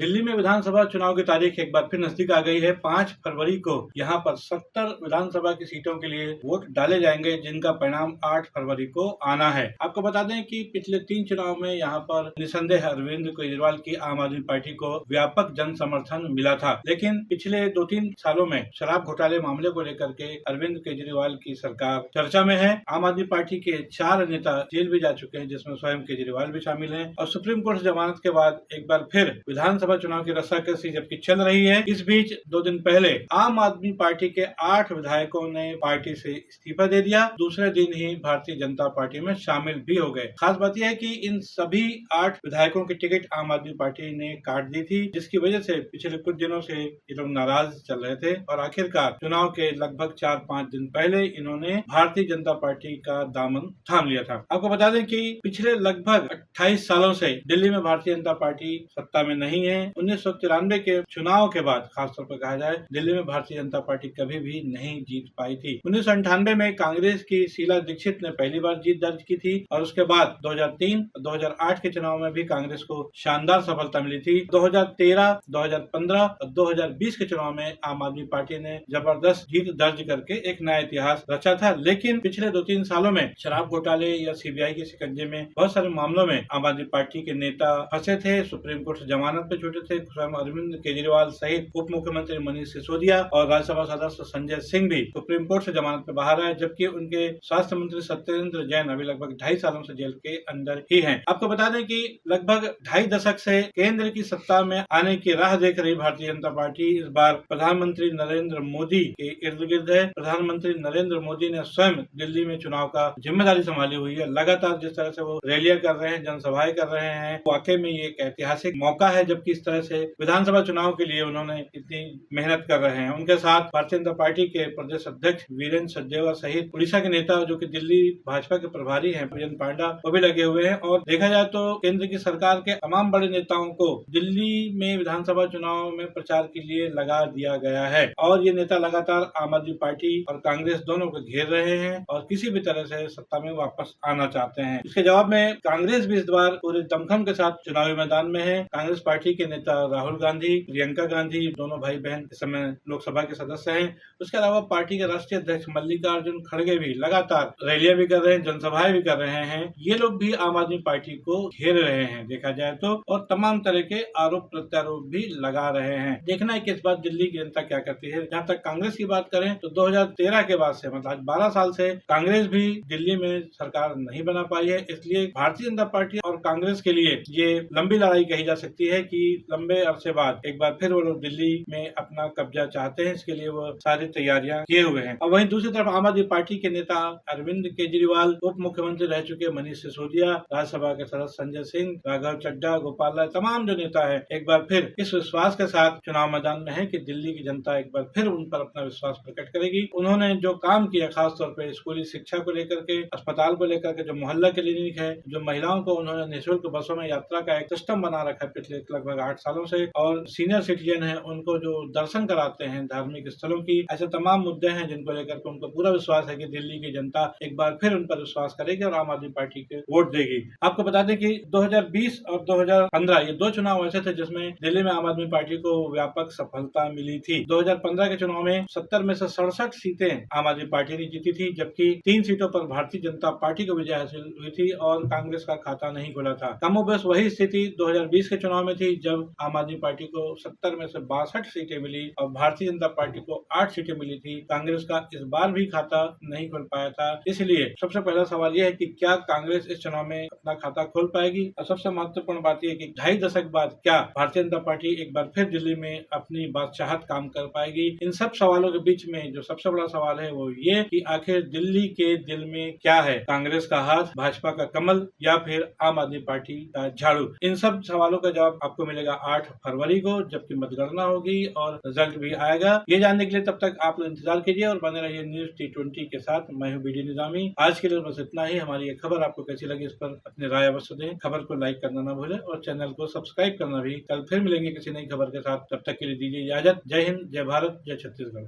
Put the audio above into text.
दिल्ली में विधानसभा चुनाव की तारीख एक बार फिर नजदीक आ गई है। 5 फरवरी को यहाँ पर 70 विधानसभा की सीटों के लिए वोट डाले जाएंगे, जिनका परिणाम 8 फरवरी को आना है। आपको बता दें कि पिछले 3 चुनाव में यहाँ पर निसंदेह अरविंद केजरीवाल की आम आदमी पार्टी को व्यापक जन समर्थन मिला था, लेकिन पिछले 2-3 सालों में शराब घोटाले मामले को लेकर के अरविंद केजरीवाल की सरकार चर्चा में है। आम आदमी पार्टी के 4 नेता जेल भी जा चुके हैं, जिसमें स्वयं केजरीवाल भी शामिल हैं, और सुप्रीम कोर्ट जमानत के बाद एक बार फिर विधानसभा चुनाव की रस्साकसी जबकि चल रही है। इस बीच 2 दिन पहले आम आदमी पार्टी के 8 विधायकों ने पार्टी से इस्तीफा दे दिया। दूसरे दिन ही भारतीय जनता पार्टी में शामिल भी हो गए। खास बात यह है कि इन सभी 8 विधायकों की टिकट आम आदमी पार्टी ने काट दी थी, जिसकी वजह से पिछले कुछ दिनों से ये लोग नाराज चल रहे थे, और आखिरकार चुनाव के लगभग 4-5 दिन पहले इन्होंने भारतीय जनता पार्टी का दामन थाम लिया था। आपको बता दें कि पिछले लगभग 28 सालों से दिल्ली में भारतीय जनता पार्टी सत्ता में नहीं है। 1993 के चुनाव के बाद खासतौर पर कहा जाए, दिल्ली में भारतीय जनता पार्टी कभी भी नहीं जीत पाई थी। 1998 में कांग्रेस की शीला दीक्षित ने पहली बार जीत दर्ज की थी, और उसके बाद 2003 और 2008 के चुनाव में भी कांग्रेस को शानदार सफलता मिली थी। 2013, 2015 और 2020 के चुनाव में आम आदमी पार्टी ने जबरदस्त जीत दर्ज करके एक नया इतिहास रचा था। लेकिन पिछले 2-3 सालों में शराब घोटाले या सीबीआई के शिकंजे में बहुत सारे मामलों में आम आदमी पार्टी के नेता फंसे थे, सुप्रीम कोर्ट से जमानत पे छूटे थे। स्वयं अरविंद केजरीवाल सहित उप मुख्यमंत्री मनीष सिसोदिया और राज्यसभा सदस्य संजय सिंह भी सुप्रीम कोर्ट से जमानत पे बाहर आए, जबकि उनके स्वास्थ्य मंत्री सत्येंद्र जैन अभी लगभग 2.5 सालों से जेल के अंदर ही हैं। आपको बता दें कि लगभग 2.5 दशक से केंद्र की सत्ता में आने की राह देख रही भारतीय जनता पार्टी इस बार प्रधानमंत्री नरेंद्र मोदी के इर्द गिर्द है। प्रधानमंत्री नरेंद्र मोदी ने स्वयं दिल्ली में चुनाव का जिम्मेदारी संभाली हुई है। लगातार जिस तरह से वो रैलियां कर रहे हैं, जनसभाएं कर रहे हैं, वाकई में ये एक ऐतिहासिक मौका है, जबकि इस तरह से विधानसभा चुनाव के लिए उन्होंने इतनी मेहनत कर रहे हैं। उनके साथ भारतीय जनता पार्टी के प्रदेश अध्यक्ष वीरेंद्र सचदेवा सहित उड़ीसा के नेता जो कि दिल्ली भाजपा के प्रभारी हैं, प्रियंक पांडा, वो भी लगे हुए हैं। और देखा जाए तो केंद्र की सरकार के तमाम बड़े नेताओं को दिल्ली में विधानसभा चुनाव में प्रचार के लिए लगा दिया गया है, और ये नेता लगातार आम आदमी पार्टी और कांग्रेस दोनों को घेर रहे हैं और किसी भी तरह से सत्ता में वापस आना चाहते हैं। इसके जवाब में कांग्रेस भी इस बार पूरे दमखम के साथ चुनावी मैदान में है। कांग्रेस पार्टी के नेता राहुल गांधी, प्रियंका गांधी, दोनों भाई बहन इस समय लोकसभा के सदस्य हैं। उसके अलावा पार्टी के राष्ट्रीय अध्यक्ष मल्लिकार्जुन खड़गे भी लगातार रैलियां भी कर रहे हैं, जनसभाएं भी कर रहे हैं। ये लोग भी आम आदमी पार्टी को घेर रहे हैं देखा जाए तो, और तमाम तरह के आरोप प्रत्यारोप भी लगा रहे हैं। देखना है कि इस बार दिल्ली की जनता क्या करती है। जहाँ तक कांग्रेस की बात करें तो 2013 के बाद से मतलब आज 12 साल से कांग्रेस भी दिल्ली में सरकार नहीं बना पाई है। इसलिए भारतीय जनता पार्टी और कांग्रेस के लिए ये लंबी लड़ाई कही जा सकती है कि लंबे अरसे बाद एक बार फिर वो लोग दिल्ली में अपना कब्जा चाहते हैं। इसके लिए वो सारी तैयारियां किए हुए हैं। और वहीं दूसरी तरफ आम आदमी पार्टी के नेता अरविंद केजरीवाल, उप मुख्यमंत्री रह चुके मनीष सिसोदिया, राज्यसभा के सदस्य संजय सिंह, राघव चड्ढा, गोपाल राय, तमाम जो नेता है एक बार फिर इस विश्वास के साथ चुनाव मैदान में है कि दिल्ली की जनता एक बार फिर उन पर अपना विश्वास प्रकट करेगी। उन्होंने जो काम किया, खासतौर पर स्कूली शिक्षा को लेकर के, अस्पताल को लेकर के, जो मोहल्ला क्लिनिक है, जो महिलाओं को उन्होंने निःशुल्क बसों में यात्रा का एक सिस्टम बना रखा है पिछले लगभग 8 सालों से, और सीनियर सिटीजन है उनको जो दर्शन कराते हैं धार्मिक स्थलों की, ऐसे तमाम मुद्दे हैं जिनको लेकर के उनको पूरा विश्वास है कि दिल्ली की जनता एक बार फिर उन पर विश्वास करेगी और आम आदमी पार्टी को वोट देगी। आपको बता दें कि 2020 और 2015 ये 2 चुनाव ऐसे थे जिसमें दिल्ली में आम आदमी पार्टी को व्यापक सफलता मिली थी। 2015 के चुनाव में 70 में से 67 सीटें आम आदमी पार्टी ने जीती थी, जबकि 3 सीटों पर भारतीय जनता पार्टी को विजय हासिल हुई थी और कांग्रेस का खाता नहीं खुला था। कमोबेश वही स्थिति 2020 के चुनाव में थी, जब आम आदमी पार्टी को 70 में से 62 सीटें मिली और भारतीय जनता पार्टी को 8 सीटें मिली थी। कांग्रेस का इस बार भी खाता नहीं खुल पाया था। इसलिए सबसे पहला सवाल यह है कि क्या कांग्रेस इस चुनाव में अपना खाता खोल पाएगी, और सबसे महत्वपूर्ण बात यह है कि 2.5 दशक बाद क्या भारतीय जनता पार्टी एक बार फिर दिल्ली में अपनी बादशाहत काम कर पाएगी। इन सब सवालों के बीच में जो सबसे बड़ा सवाल है वो ये कि आखिर दिल्ली के दिल में क्या है, कांग्रेस का हाथ, भाजपा का कमल या फिर आम आदमी पार्टी का झाड़ू। इन सब सवालों का जवाब आपको मिलेगा 8 फरवरी को, जबकि मतगणना होगी और रिजल्ट भी आएगा। ये जानने के लिए तब तक आप इंतजार कीजिए और बने रहिए न्यूज T20 के साथ। मैं हूँ बीडी निजामी। आज के लिए बस इतना ही। हमारी ये खबर आपको कैसी लगी इस पर अपनी राय अवश्य दें। खबर को लाइक करना ना भूलें और चैनल को सब्सक्राइब करना भी। कल फिर मिलेंगे किसी नई खबर के साथ, तब तक के लिए दीजिए इजाजत। जय हिंद, जय भारत, जय छत्तीसगढ़।